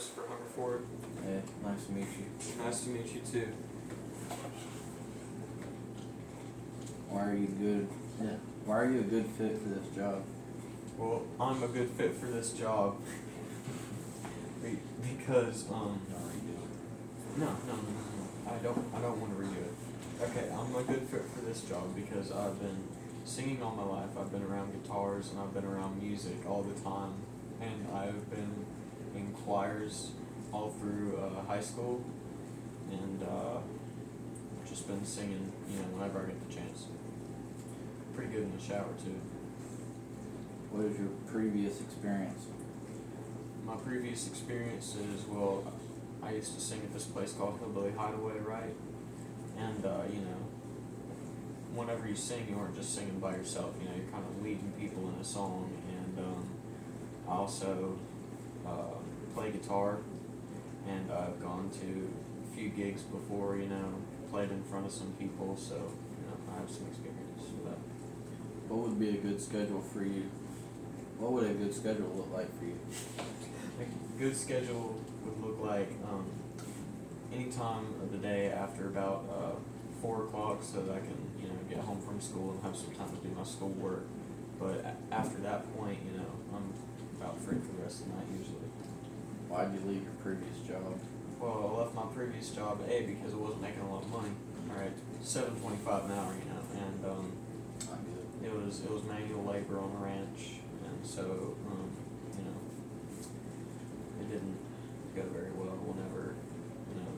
Christopher Hungerford. Hey, nice to meet you. Nice to meet you too. Why are you good? Yeah. Why are you a good fit for this job? Well, I'm a good fit for this job because no. I don't want to redo it. Okay, I'm a good fit for this job because I've been singing all my life. I've been around guitars and I've been around music all the time, and I've been in choirs all through high school, and just been singing, whenever I get the chance. Pretty good in the shower too. What is your previous experience? My previous experience is, well, I used to sing at this place called Hillbilly Hideaway, right? And, whenever you sing, you aren't just singing by yourself, you're kind of leading people in a song. And I also play guitar, and I've gone to a few gigs before, played in front of some people, so, I have some experience with that. What would be a good schedule for you? What would a good schedule look like for you? A good schedule would look like any time of the day after about 4 o'clock, so that I can get home from school and have some time to do my schoolwork. But after that point, I'm about free for the rest of the night usually. Why'd you leave your previous job? Well, I left my previous job because it wasn't making a lot of money. All right, $7.25 an hour, and Not good. it was manual labor on the ranch, and so it didn't go very well whenever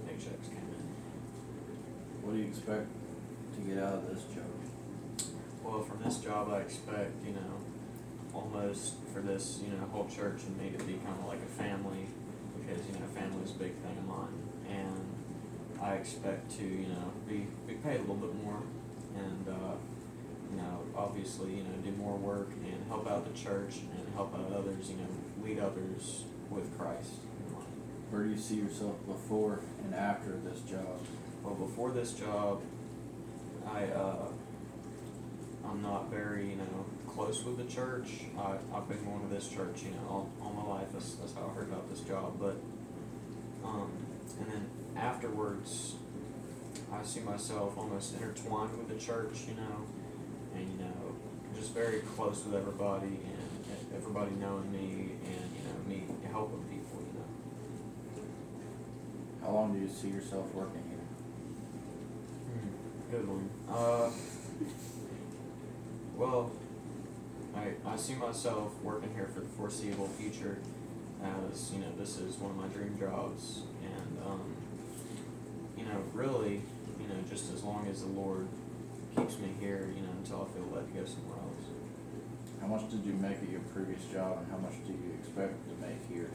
paychecks came in. What do you expect to get out of this job? Well, from this job, I expect almost for this whole church and me to be kind of like a family, because family is a big thing of mine, and I expect to be paid a little bit more, and obviously do more work and help out the church and help out others, lead others with Christ in mind. Where do you see yourself before and after this job? Well, before this job, I'm not very close with the church. I've been going to this church all my life. That's how I heard about this job. But and then afterwards, I see myself almost intertwined with the church, and just very close with everybody, and everybody knowing me, and me helping people. How long do you see yourself working here? Good one. Well, I see myself working here for the foreseeable future, as this is one of my dream jobs, and really, just as long as the Lord keeps me here, until I feel led to go somewhere else. How much did you make at your previous job, and how much do you expect to make here?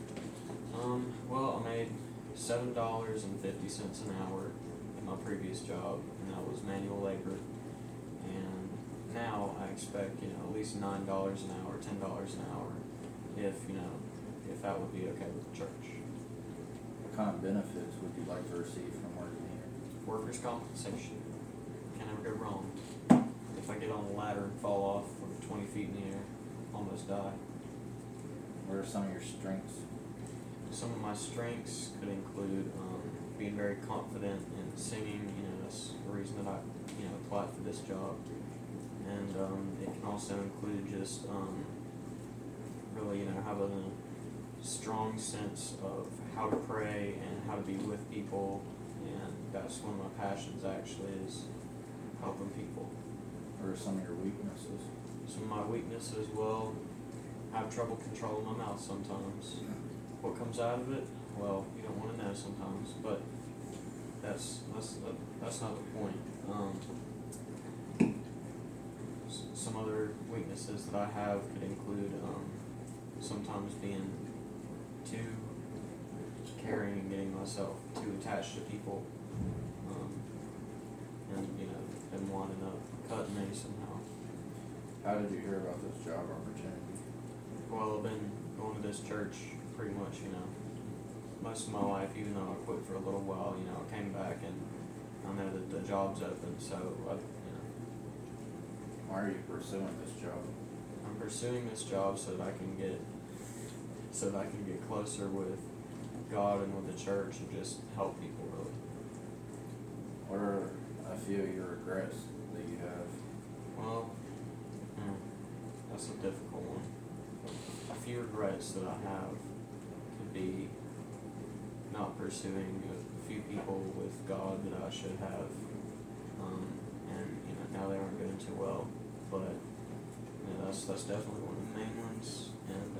Well, I made $7.50 an hour in my previous job, and that was manual labor. And now I expect, at least $9 an hour, $10 an hour, if that would be okay with the church. What kind of benefits would you like to receive from working here? Workers' compensation. Can't ever go wrong. If I get on a ladder and fall off from 20 feet in the air, almost die. What are some of your strengths? Some of my strengths could include being very confident in singing. That's the reason that I applied for this job. And it can also include just really having a strong sense of how to pray and how to be with people. And that's one of my passions, actually, is helping people. What are some of your weaknesses? Some of my weaknesses, well, I have trouble controlling my mouth sometimes. What comes out of it? Well, you don't want to know sometimes, but that's not the point. Some other weaknesses that I have could include sometimes being too caring and getting myself too attached to people, and them wanting to cut me somehow. How did you hear about this job opportunity? Well, I've been going to this church pretty much, most of my life, even though I quit for a little while, I came back and I know that the job's open, so, Why are you pursuing this job? I'm pursuing this job so that I can get closer with God and with the church and just help people really. What are a few of your regrets that you have? Well, that's a difficult one. A few regrets that I have could be not pursuing a few people with God that I should have, and now they aren't doing too well. But that's definitely one of the main ones, and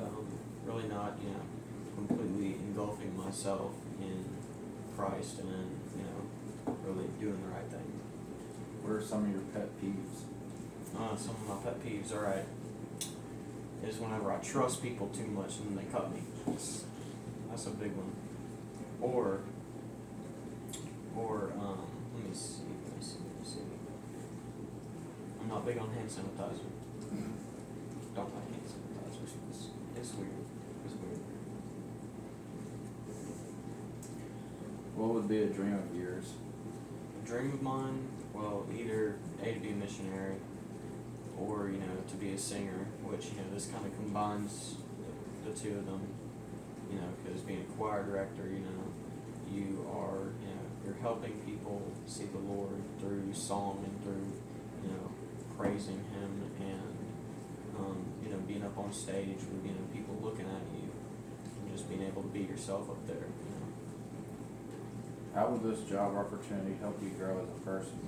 really not completely engulfing myself in Christ and really doing the right thing. What are some of your pet peeves? Some of my pet peeves, alright, is whenever I trust people too much and then they cut me. That's a big one. Or, let me see. I'm not big on hand sanitizer. Don't like hand sanitizer. It's weird. It's weird. What would be a dream of yours? A dream of mine, well, either A, to be a missionary, or, to be a singer, which, this kind of combines the two of them, because being a choir director, you are, you're helping people see the Lord through song and through, praising Him and, being up on stage with, people looking at you and just being able to be yourself up there, How will this job opportunity help you grow as a person?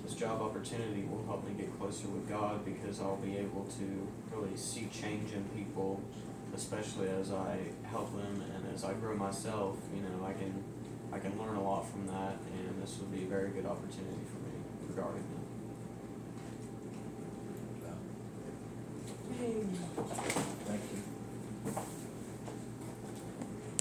This job opportunity will help me get closer with God because I'll be able to really see change in people, especially as I help them and as I grow myself. I can learn a lot from that, and this would be a very good opportunity for me regarding that.